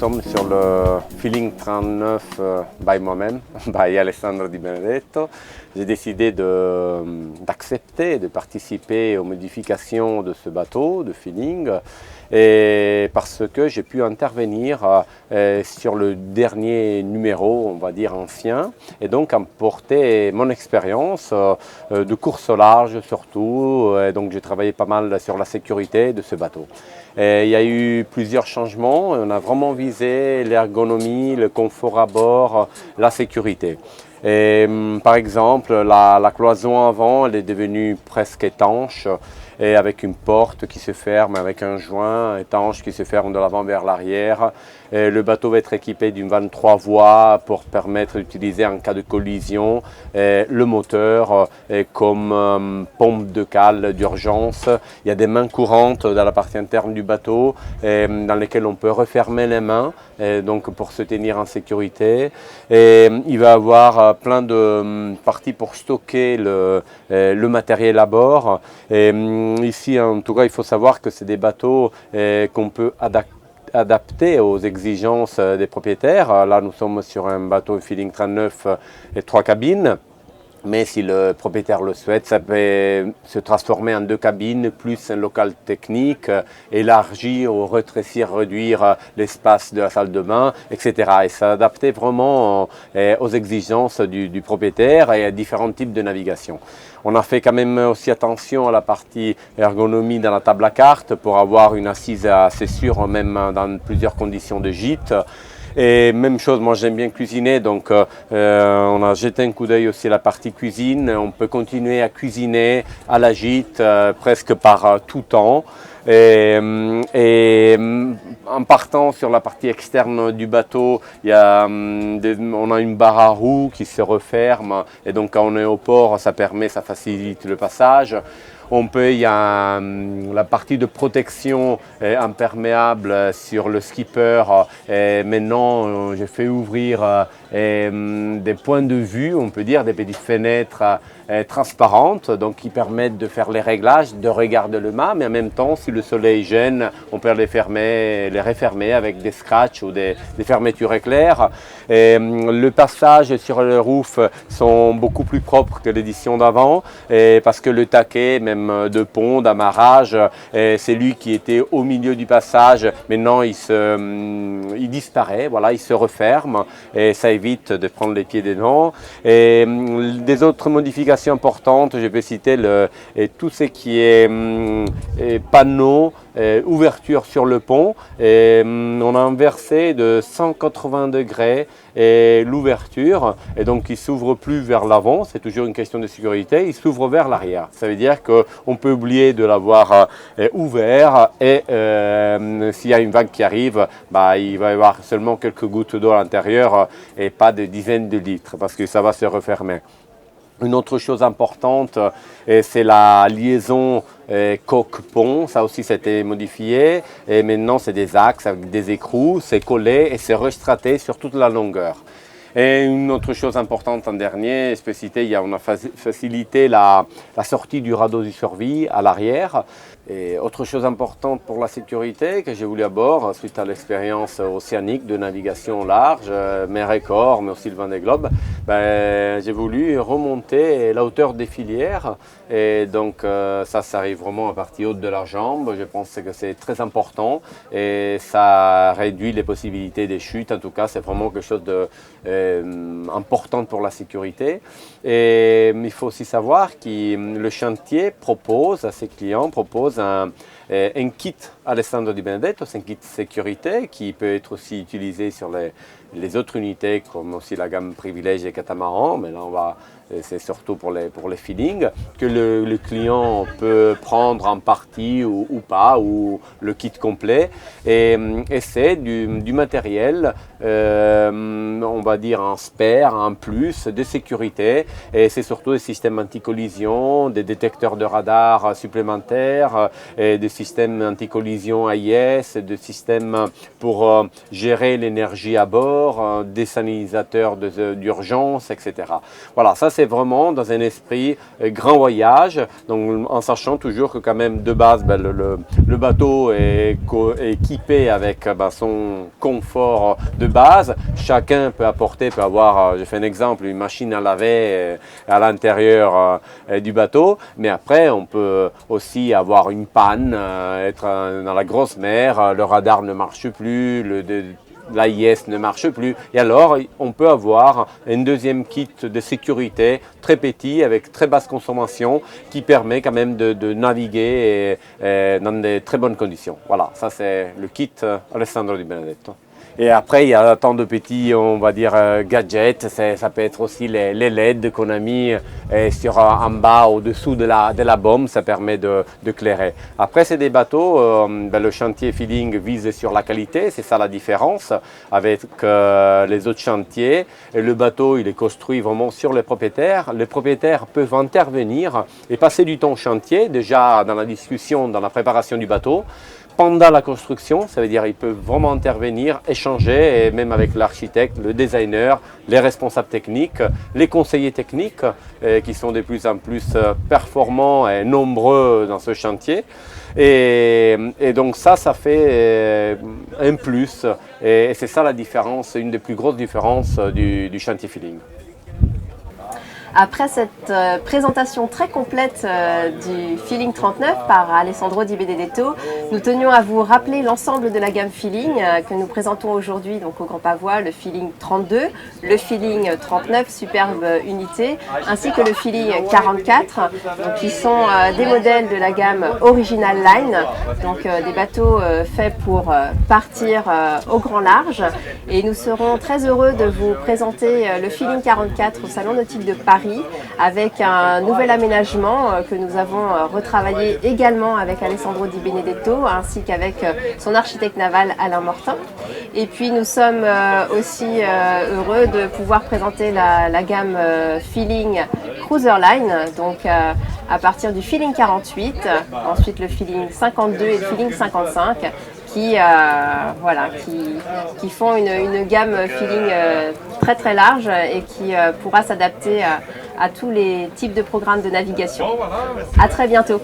sommes sur le Feeling 39 by moi-même, by Alessandro Di Benedetto. J'ai décidé d'accepter de participer aux modifications de ce bateau de Feeling et parce que j'ai pu intervenir sur le dernier numéro, on va dire ancien, et donc apporter mon expérience de course au large surtout. Et donc j'ai travaillé pas mal sur la sécurité de ce bateau. Et il y a eu plusieurs changements, on a vraiment visé l'ergonomie, le confort à bord, la sécurité. Et, par exemple, la cloison avant, elle est devenue presque étanche et avec une porte qui se ferme, avec un joint étanche qui se ferme de l'avant vers l'arrière. Le bateau va être équipé d'une 23 voies pour permettre d'utiliser en cas de collision le moteur comme pompe de cale d'urgence. Il y a des mains courantes dans la partie interne du bateau dans lesquelles on peut refermer les mains donc pour se tenir en sécurité. Et il va y avoir plein de parties pour stocker le matériel à bord. Et ici, en tout cas, il faut savoir que c'est des bateaux qu'on peut adapter aux exigences des propriétaires. Là, nous sommes sur un bateau Feeling 39 et 3 cabines. Mais si le propriétaire le souhaite, ça peut se transformer en 2 cabines, plus un local technique, élargir ou rétrécir, réduire l'espace de la salle de bain, etc. Et s'adapter vraiment aux exigences du propriétaire et à différents types de navigation. On a fait quand même aussi attention à la partie ergonomie dans la table à cartes pour avoir une assise assez sûre, même dans plusieurs conditions de gîte. Et même chose, moi j'aime bien cuisiner, donc on a jeté un coup d'œil aussi à la partie cuisine. On peut continuer à cuisiner à la gîte presque par tout temps. Et en partant sur la partie externe du bateau, on a une barre à roues qui se referme et donc quand on est au port, ça facilite le passage. Il y a la partie de protection imperméable sur le skipper. Et maintenant, j'ai fait ouvrir des points de vue, on peut dire, des petites fenêtres transparentes, donc qui permettent de faire les réglages, de regarder le mât, mais en même temps, si le soleil gêne, on peut les refermer avec des scratchs ou des fermetures éclairs. Et, le passage sur le roof sont beaucoup plus propres que l'édition d'avant, parce que le taquet, même de pont, d'amarrage, c'est lui qui était au milieu du passage. Maintenant, il disparaît, voilà, il se referme et ça évite de prendre les pieds dedans. Et des autres modifications importantes, je peux citer tout ce qui est panneaux, ouverture sur le pont. Et, on a inversé de 180 degrés l'ouverture et donc il ne s'ouvre plus vers l'avant, c'est toujours une question de sécurité, il s'ouvre vers l'arrière. Ça veut dire qu'on peut oublier de l'avoir ouvert et s'il y a une vague qui arrive, il va y avoir seulement quelques gouttes d'eau à l'intérieur et pas des dizaines de litres parce que ça va se refermer. Une autre chose importante, c'est la liaison coque-pont. Ça aussi, c'était modifié. Et maintenant, c'est des axes avec des écrous. C'est collé et c'est restraté sur toute la longueur. Et une autre chose importante en dernier, je peux citer, on a facilité la sortie du radeau du survie à l'arrière. Et autre chose importante pour la sécurité que j'ai voulu à bord, suite à l'expérience océanique de navigation au large, mer et corps, mais aussi le Vendée Globe, j'ai voulu remonter la hauteur des filières. Et donc ça arrive vraiment à partie haute de la jambe. Je pense que c'est très important et ça réduit les possibilités des chutes. En tout cas, c'est vraiment quelque chose d'important pour la sécurité. Et il faut aussi savoir que le chantier propose à ses clients un kit Alessandro Di Benedetto, c'est un kit sécurité qui peut être aussi utilisé sur les autres unités comme aussi la gamme privilège et catamaran, mais là c'est surtout pour les feelings que le client peut prendre en partie ou pas, ou le kit complet. Et c'est du matériel, on va dire en spare, en plus, de sécurité. Et c'est surtout des systèmes anti-collision, des détecteurs de radar supplémentaires, et des systèmes anti-collision AIS, des systèmes pour gérer l'énergie à bord. bord, désalinisateurs d'urgence, etc. Voilà, ça c'est vraiment dans un esprit grand voyage, donc en sachant toujours que quand même de base le bateau est équipé avec son confort de base. Chacun peut apporter, peut avoir, je fais un exemple, une machine à laver à l'intérieur du bateau, mais après on peut aussi avoir une panne, être dans la grosse mer, le radar ne marche plus, l'AIS ne marche plus, et alors on peut avoir un deuxième kit de sécurité très petit avec très basse consommation qui permet quand même de naviguer dans de très bonnes conditions. Voilà, ça c'est le kit Alessandro Di Benedetto. Et après, il y a tant de petits, on va dire, gadgets. Ça peut être aussi les LED qu'on a mis en bas, au-dessous de la bombe. Ça permet de clairer. Après, c'est des bateaux. Le chantier Feeling vise sur la qualité. C'est ça la différence avec les autres chantiers. Et le bateau, il est construit vraiment sur les propriétaires. Les propriétaires peuvent intervenir et passer du temps au chantier, déjà dans la discussion, dans la préparation du bateau. Pendant la construction, ça veut dire qu'ils peuvent vraiment intervenir, échanger, et même avec l'architecte, le designer, les responsables techniques, les conseillers techniques qui sont de plus en plus performants et nombreux dans ce chantier. Et donc ça fait un plus, et c'est ça la différence, une des plus grosses différences du chantier Feeling. Après cette présentation très complète du Feeling 39 par Alessandro Di Benedetto, nous tenions à vous rappeler l'ensemble de la gamme Feeling que nous présentons aujourd'hui donc au Grand Pavois, le Feeling 32, le Feeling 39, superbe unité, ainsi que le Feeling 44, donc, qui sont des modèles de la gamme Original Line, donc des bateaux faits pour partir au grand large. Et nous serons très heureux de vous présenter le Feeling 44 au Salon Nautique de Paris, avec un nouvel aménagement que nous avons retravaillé également avec Alessandro Di Benedetto ainsi qu'avec son architecte naval Alain Mortin. Et puis nous sommes aussi heureux de pouvoir présenter la gamme Feeling Cruiser Line, donc à partir du Feeling 48, ensuite le Feeling 52 et le Feeling 55 qui font une gamme Feeling très très large et qui pourra s'adapter à tous les types de programmes de navigation. À très bientôt.